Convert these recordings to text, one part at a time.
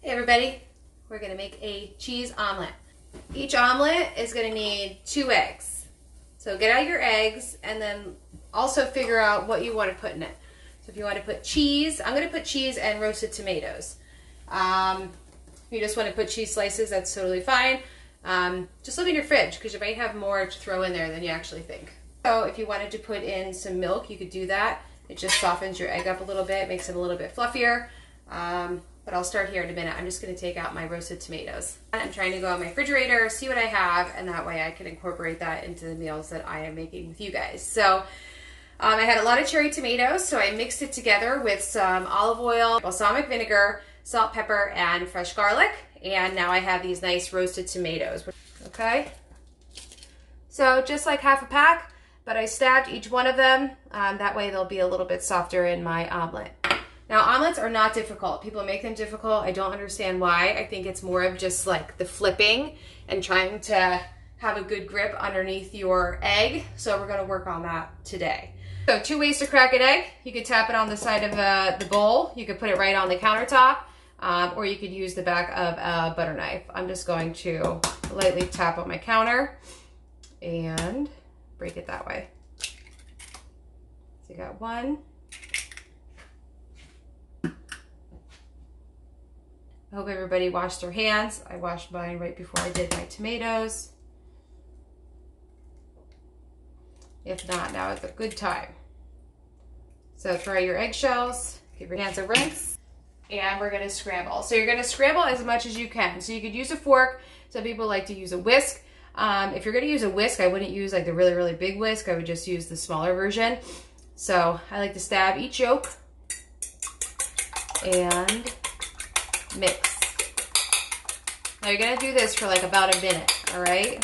Hey everybody, we're gonna make a cheese omelet. Each omelet is gonna need 2 eggs. So get out your eggs and then also figure out what you want to put in it. So if you want to put cheese, I'm gonna put cheese and roasted tomatoes. If you just want to put cheese slices, that's totally fine. Just look in your fridge because you might have more to throw in there than you actually think. So if you wanted to put in some milk, you could do that. It just softens your egg up a little bit, makes it a little bit fluffier. But I'll start here in a minute. I'm just going to take out my roasted tomatoes. I'm trying to go in my refrigerator, see what I have, and that way I can incorporate that into the meals that I am making with you guys. So I had a lot of cherry tomatoes, so I mixed it together with some olive oil, balsamic vinegar, salt, pepper, and fresh garlic. And now I have these nice roasted tomatoes. Okay? So just like half a pack, but I stabbed each one of them. That way they'll be a little bit softer in my omelet. Now, omelets are not difficult. People make them difficult. I don't understand why. I think it's more of just like the flipping and trying to have a good grip underneath your egg. So we're gonna work on that today. So 2 ways to crack an egg. You could tap it on the side of the bowl. You could put it right on the countertop, or you could use the back of a butter knife. I'm just going to lightly tap on my counter and break it that way. So you got 1. I hope everybody washed their hands. I washed mine right before I did my tomatoes. If not, now is a good time. So throw your eggshells, give your hands a rinse, and we're gonna scramble. So you're gonna scramble as much as you can. So you could use a fork. Some people like to use a whisk. If you're gonna use a whisk, I wouldn't use like the really, really big whisk. I would just use the smaller version. So I like to stab each yolk and mix. Now you're gonna do this for like about a minute, all right?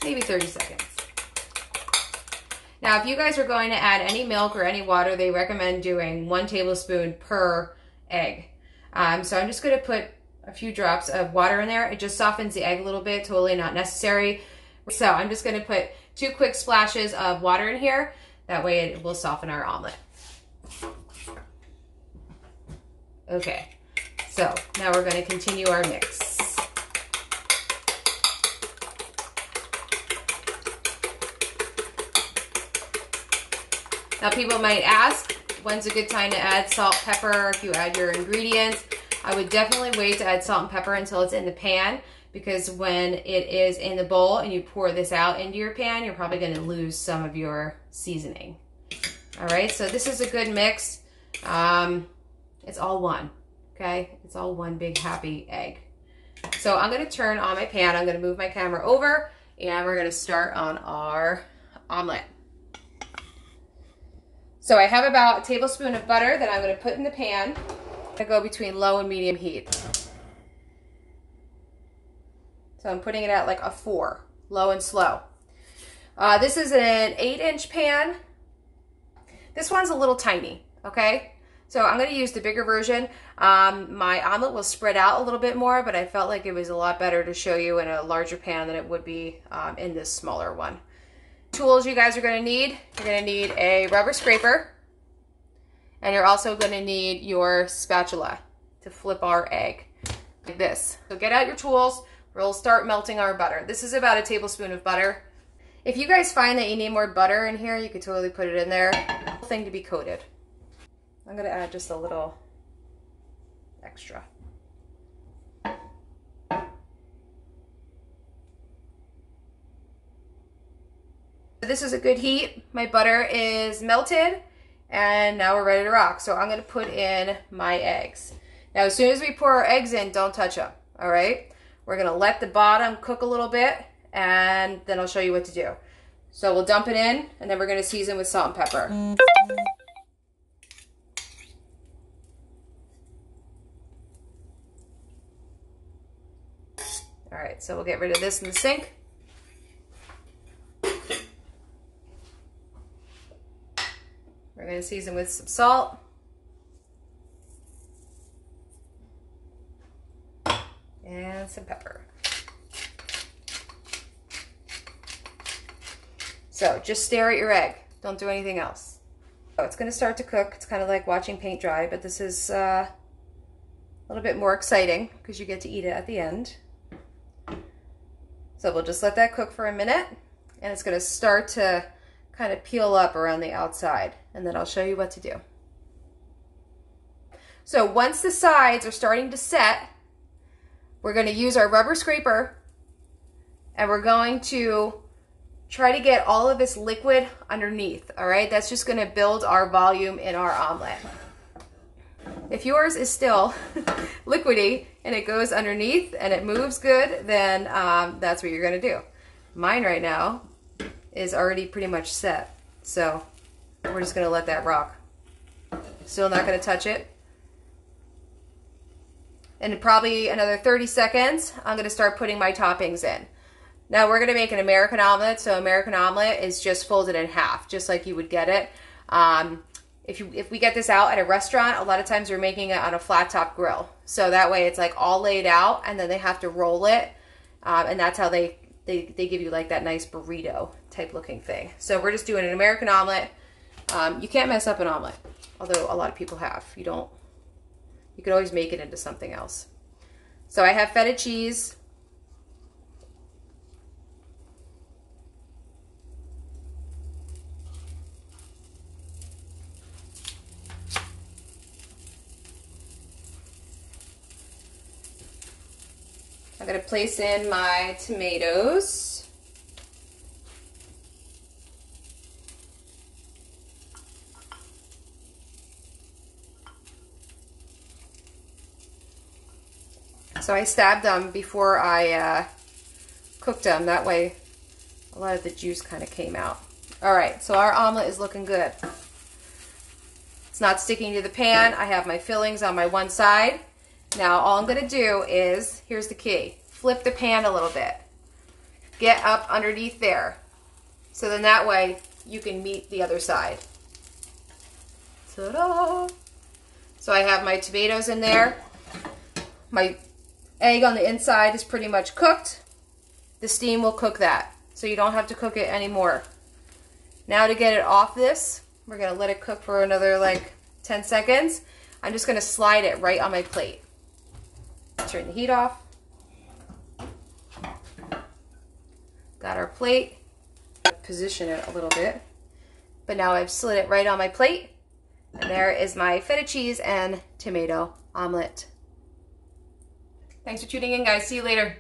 Maybe 30 seconds. Now, if you guys are going to add any milk or any water, they recommend doing 1 tablespoon per egg. So I'm just gonna put a few drops of water in there. It just softens the egg a little bit, totally not necessary. So I'm just gonna put 2 quick splashes of water in here. That way it will soften our omelet. Okay, so now we're going to continue our mix. Now people might ask, when's a good time to add salt, pepper, if you add your ingredients? I would definitely wait to add salt and pepper until it's in the pan, because when it is in the bowl and you pour this out into your pan, you're probably going to lose some of your seasoning. All right, so this is a good mix. It's all one, okay? It's all one big happy egg. So I'm gonna turn on my pan. I'm gonna move my camera over and we're gonna start on our omelet. So I have about a tablespoon of butter that I'm gonna put in the pan. I go between low and medium heat. So I'm putting it at like a 4, low and slow. This is an 8-inch pan. This one's a little tiny, okay? So I'm going to use the bigger version. My omelet will spread out a little bit more, but I felt like it was a lot better to show you in a larger pan than it would be in this smaller one. Tools you guys are going to need. You're going to need a rubber scraper, and you're also going to need your spatula to flip our egg like this. So get out your tools. We'll start melting our butter. This is about a tablespoon of butter. If you guys find that you need more butter in here, you could totally put it in there. The whole thing to be coated. I'm going to add just a little extra. This is a good heat. My butter is melted and now we're ready to rock. So I'm going to put in my eggs. Now as soon as we pour our eggs in, don't touch them, all right? We're going to let the bottom cook a little bit and then I'll show you what to do. So we'll dump it in and then we're going to season with salt and pepper. All right, so we'll get rid of this in the sink. We're going to season with some salt. And some pepper. So just stare at your egg. Don't do anything else. Oh, it's going to start to cook. It's kind of like watching paint dry, but this is a little bit more exciting because you get to eat it at the end. So we'll just let that cook for a minute, and it's going to start to kind of peel up around the outside, and then I'll show you what to do. So once the sides are starting to set, we're going to use our rubber scraper, and we're going to try to get all of this liquid underneath, all right? That's just going to build our volume in our omelet. If yours is still liquidy and it goes underneath and it moves good, then that's what you're going to do. Mine right now is already pretty much set, so we're just going to let that rock. Still not going to touch it. And in probably another 30 seconds, I'm going to start putting my toppings in. Now we're going to make an American omelet, so American omelet is just folded in half, just like you would get it. If we get this out at a restaurant, a lot of times we're making it on a flat top grill. So that way it's like all laid out, and then they have to roll it, and that's how they give you like that nice burrito type looking thing. So we're just doing an American omelet. You can't mess up an omelet, although a lot of people have. You could always make it into something else. So I have feta cheese. I'm going to place in my tomatoes. So I stabbed them before I cooked them. That way a lot of the juice kind of came out. All right, so our omelet is looking good. It's not sticking to the pan. I have my fillings on my one side. Now all I'm going to do is, here's the key, flip the pan a little bit. Get up underneath there. So then that way you can meet the other side. Ta-da! So I have my tomatoes in there. My egg on the inside is pretty much cooked. The steam will cook that, so you don't have to cook it anymore. Now to get it off this, we're going to let it cook for another like 10 seconds. I'm just going to slide it right on my plate. Turn the heat off. Got our plate. Position it a little bit. But now I've slid it right on my plate. And there is my feta cheese and tomato omelet. Thanks for tuning in, guys. See you later.